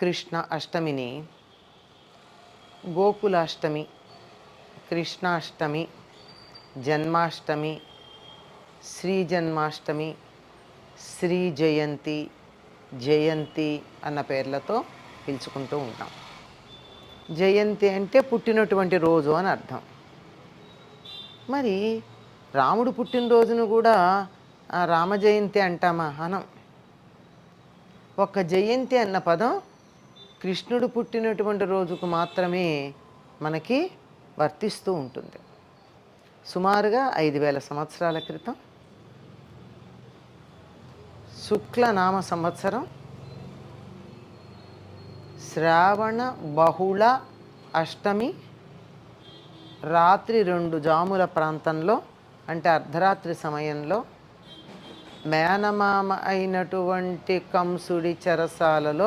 కృష్ణ అష్టమిని గోకులాష్టమి, కృష్ణాష్టమి, జన్మాష్టమి, శ్రీ జన్మాష్టమి, శ్రీ జయంతి, జయంతి అన్న పేర్లతో పిలుచుకుంటూ ఉంటాం. జయంతి అంటే పుట్టినటువంటి రోజు అని అర్థం. మరి రాముడు పుట్టినరోజును కూడా రామ జయంతి అంటామా? అనం. ఒక్క జయంతి అన్న పదం కృష్ణుడు పుట్టినటువంటి రోజుకు మాత్రమే మనకి వర్తిస్తూ ఉంటుంది. సుమారుగా 5000 సంవత్సరాల క్రితం శుక్లనామ సంవత్సరం శ్రావణ బహుళ అష్టమి రాత్రి 2 జాముల ప్రాంతంలో, అంటే అర్ధరాత్రి సమయంలో, మేనమామ అయినటువంటి కంసుడి చెరసాలలో